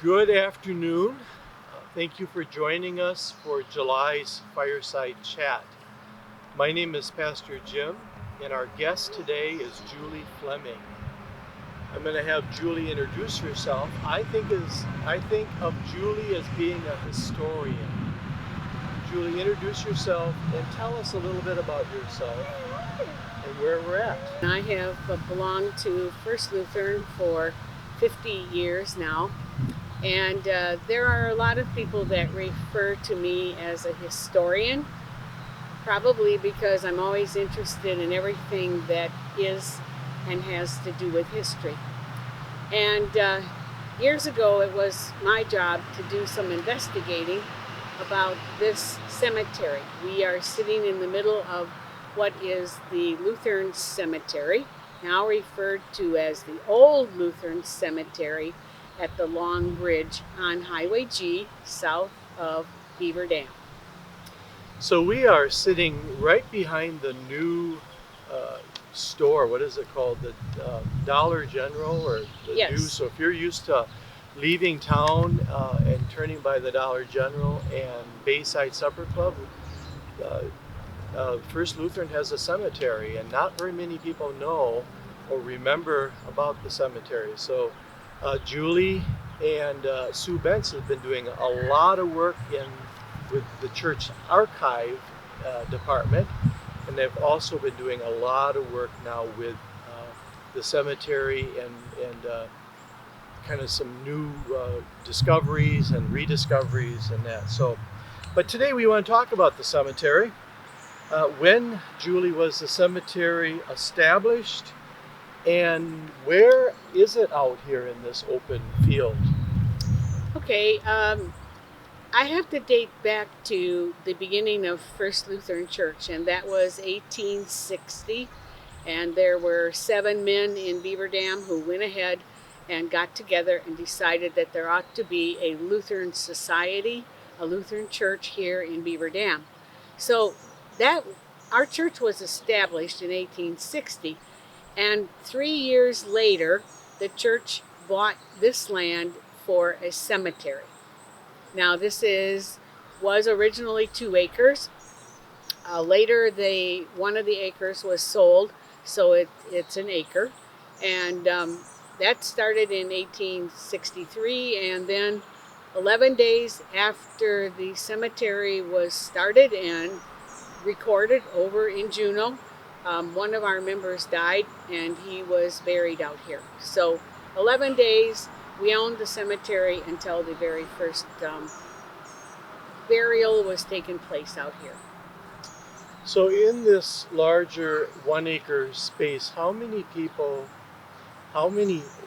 Good afternoon. Thank you for joining us for July's Fireside Chat. My name is Pastor Jim, and our guest today is Julie Flemming. I'm going to have Julie introduce herself. I think of Julie as being a historian. Julie, introduce yourself and tell us a little bit about yourself and where we're at. I have belonged to First Lutheran for 50 years now. And there are a lot of people that refer to me as a historian, probably because I'm always interested in everything that is and has to do with history. And years ago, it was my job to do some investigating about this cemetery. We are sitting in the middle of what is the Lutheran Cemetery, now referred to as the Old Lutheran Cemetery, at the Long Bridge on Highway G, south of Beaver Dam. So we are sitting right behind the new store. What is it called? The Dollar General, or the Yes. new. So if you're used to leaving town and turning by the Dollar General and Bayside Supper Club, First Lutheran has a cemetery, and not very many people know or remember about the cemetery. So Julie and Sue Benz have been doing a lot of work with the church archive department, and they've also been doing a lot of work now with the cemetery and kind of some new discoveries and rediscoveries and that. So, but today we want to talk about the cemetery. When, Julie, was the cemetery established? And where is it out here in this open field? Okay, I have to date back to the beginning of First Lutheran Church, and that was 1860. And there were 7 men in Beaver Dam who went ahead and got together and decided that there ought to be a Lutheran society, a Lutheran church here in Beaver Dam. So our church was established in 1860. And 3 years later, the church bought this land for a cemetery. Now, this was originally 2 acres. Later, one of the acres was sold, so it's an acre. And that started in 1863, and then 11 days after the cemetery was started and recorded over in Juneau, one of our members died, and he was buried out here. So 11 days, we owned the cemetery until the very first burial was taking place out here. So in this larger 1-acre space, how many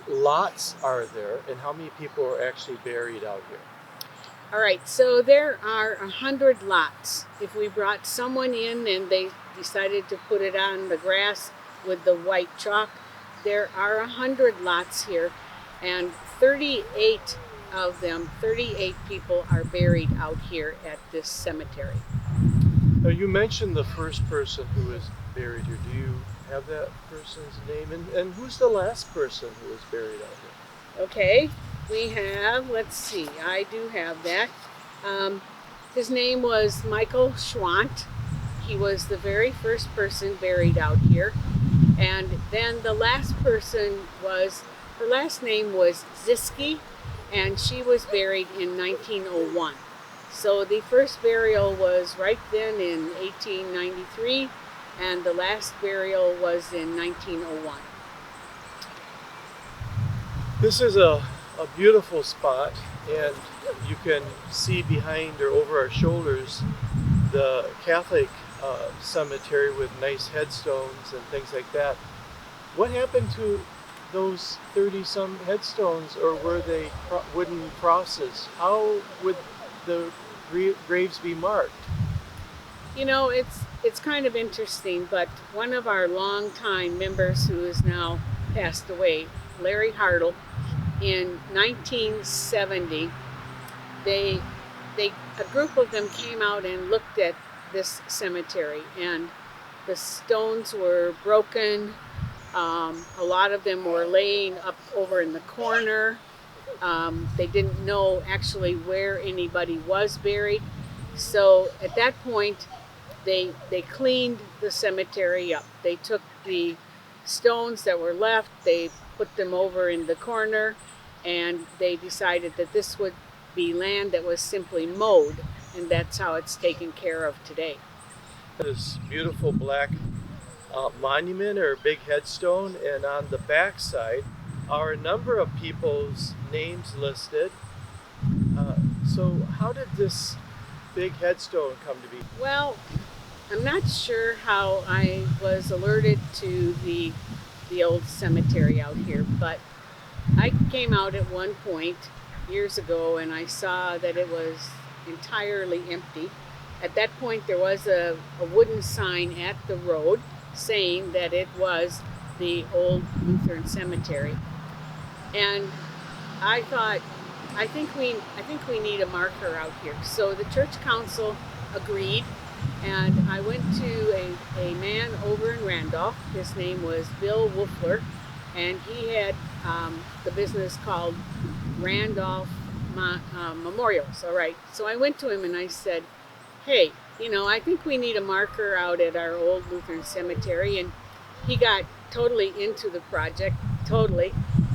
lots are there, and how many people are actually buried out here? All right, so there are 100 lots. If we brought someone in and they decided to put it on the grass with the white chalk, there are 100 lots here, and 38 of them, 38 people are buried out here at this cemetery. Now, you mentioned the first person who was buried here. Do you have that person's name? And who's the last person who was buried out here? Okay, we have, let's see, I do have that. His name was 𝗪𝗂𝗪𝗆. He was the very first person buried out here. And then the last person her last name was 𝗪𝗂𝗪𝗆, and she was buried in 1901. So the first burial was right then in 1893, and the last burial was in 1901. This is a beautiful spot, and you can see behind or over our shoulders the Catholic cemetery with nice headstones and things like that. What happened to those 30-some headstones, or were they wooden crosses? How would the graves be marked? You know, it's kind of interesting, but one of our longtime members who is now passed away, Larry Hartle, in 1970, a group of them came out and looked at this cemetery, and the stones were broken. A lot of them were laying up over in the corner, They didn't know actually where anybody was buried. So at that point, they cleaned the cemetery up. They took the stones that were left, they put them over in the corner, and they decided that this would be land that was simply mowed, and that's how it's taken care of today. This beautiful black monument or big headstone, and on the back side are a number of people's names listed. So how did this big headstone come to be? Well, I'm not sure how I was alerted to the old cemetery out here, but I came out at one point years ago and I saw that it was entirely empty. At that point, there was a wooden sign at the road saying that it was the old Lutheran cemetery. And I thought, I think we need a marker out here. So the church council agreed, and I went to a man over in Randolph. His name was Bill Wolfler, and he had the business called Randolph Memorials. All right. So I went to him and I said, hey, I think we need a marker out at our old Lutheran cemetery. And he got totally into the project, totally.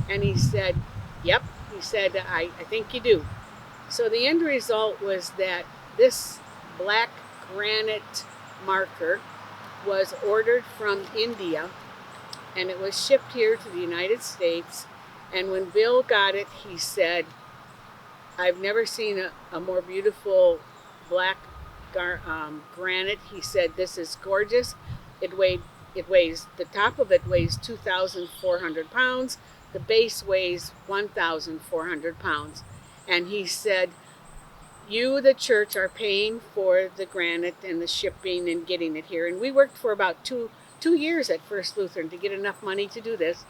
And he said, yep. He said, I think you do. So the end result was that this black granite marker was ordered from India, and it was shipped here to the United States. And when Bill got it, he said, I've never seen a more beautiful black granite. He said, this is gorgeous. The top of it weighs 2,400 pounds. The base weighs 1,400 pounds. And he said, you, the church, are paying for the granite and the shipping and getting it here. And we worked for about two years at First Lutheran to get enough money to do this.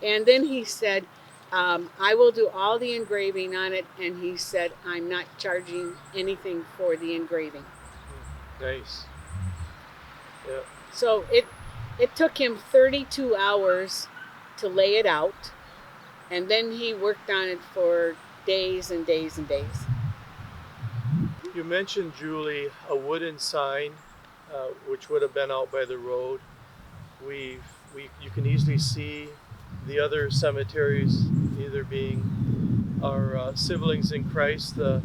And then he said, I will do all the engraving on it. And he said, I'm not charging anything for the engraving. Nice. Yeah. So it took him 32 hours to lay it out. And then he worked on it for days and days and days. You mentioned, Julie, a wooden sign, which would have been out by the road. You can easily see the other cemeteries, either being our siblings in Christ, the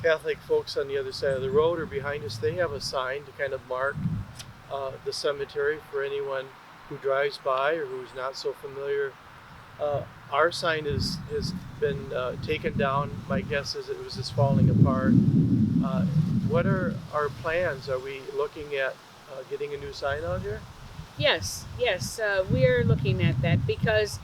Catholic folks on the other side of the road, or behind us. They have a sign to kind of mark the cemetery for anyone who drives by or who's not so familiar. Our sign has been taken down. My guess is it was just falling apart. What are our plans? Are we looking at getting a new sign out here? Yes, we are looking at that because,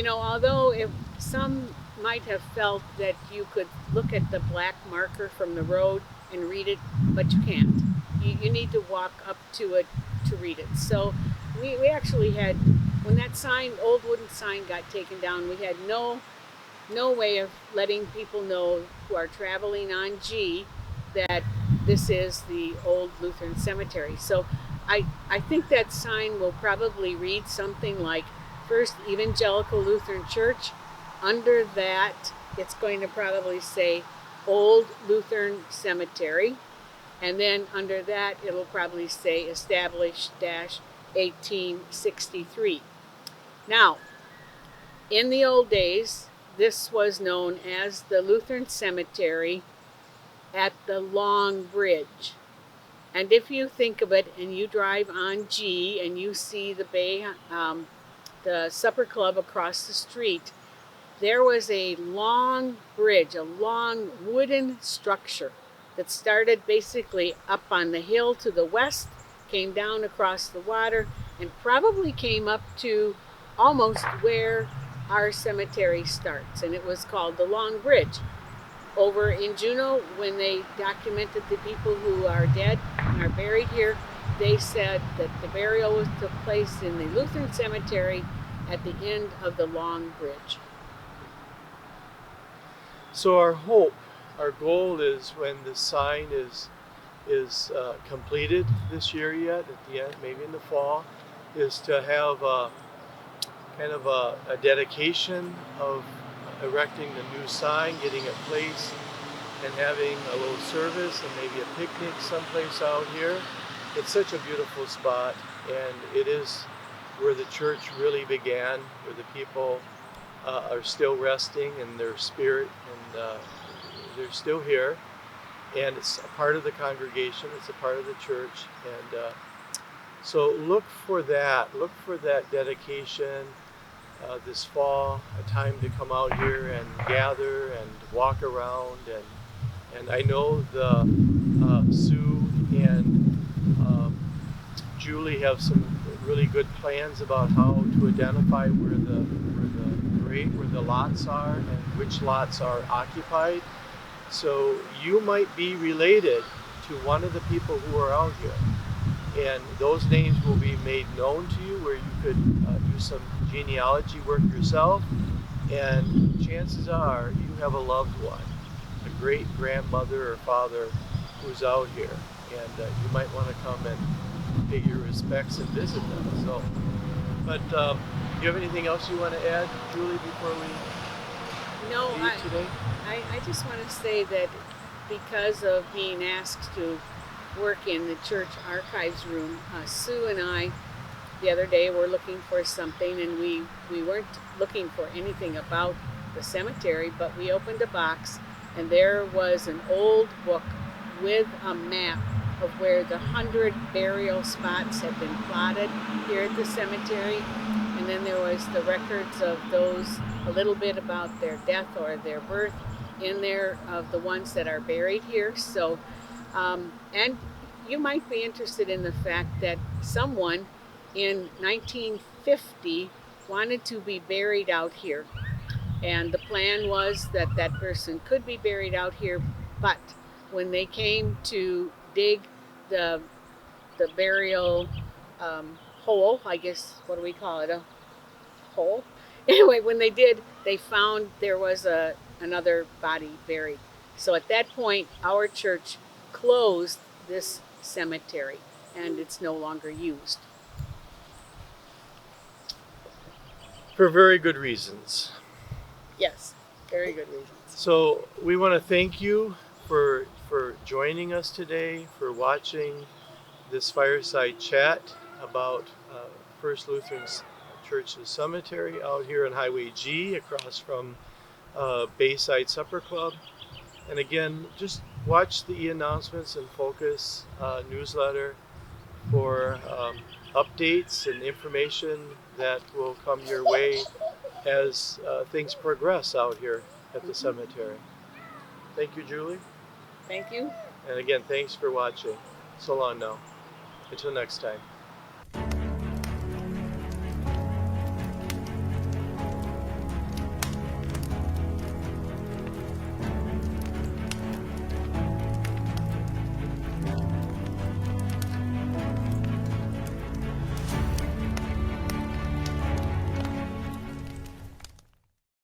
although some might have felt that you could look at the black marker from the road and read it, but you can't. You need to walk up to it to read it. So we actually had, when that old wooden sign got taken down, we had no way of letting people know who are traveling on G that this is the old Lutheran cemetery. So I think that sign will probably read something like First Evangelical Lutheran Church. Under that, it's going to probably say Old Lutheran Cemetery. And then under that, it'll probably say established-1863. Now, in the old days, this was known as the Lutheran Cemetery at the Long Bridge. And if you think of it and you drive on G and you see the supper club across the street, there was a long bridge, a long wooden structure that started basically up on the hill to the west, came down across the water, and probably came up to almost where our cemetery starts. And it was called the Long Bridge. Over in Juneau, when they documented the people who are dead and are buried here, they said that the burial took place in the Lutheran cemetery at the end of the Long Bridge. So our hope, our goal is when the sign is completed this year yet, at the end, maybe in the fall, is to have kind of a dedication of erecting the new sign, getting it placed, and having a little service and maybe a picnic someplace out here. It's such a beautiful spot, and it is where the church really began, where the people are still resting in their spirit, and they're still here. And it's a part of the congregation, it's a part of the church. And so look for that dedication this fall, a time to come out here and gather and walk around. And I know the Sue and Julie have some really good plans about how to identify where the lots are and which lots are occupied. So you might be related to one of the people who are out here, and those names will be made known to you, where you could do some genealogy work yourself, and chances are you have a loved one, a great grandmother or father who's out here, and you might want to come and pay your respects and visit them. So, but do you have anything else you want to add, Julie, before we leave today? I just want to say that because of being asked to work in the church archives room, Sue and I the other day were looking for something, and we weren't looking for anything about the cemetery, but we opened a box and there was an old book with a map of where the 100 burial spots had been plotted here at the cemetery. And then there was the records of those, a little bit about their death or their birth in there, of the ones that are buried here. So, and you might be interested in the fact that someone in 1950 wanted to be buried out here. And the plan was that that person could be buried out here, but when they came to dig the burial hole, I guess, what do we call it, a hole? Anyway, when they did, they found there was another body buried. So at that point, our church closed this cemetery, and it's no longer used. For very good reasons. Yes, very good reasons. So we want to thank you for joining us today, for watching this fireside chat about First Lutheran Church's cemetery out here on Highway G, across from Bayside Supper Club. And again, just watch the e-announcements and Focus newsletter for updates and information that will come your way as things progress out here at the cemetery. Thank you, Julie. Thank you. And again, thanks for watching. So long now. Until next time.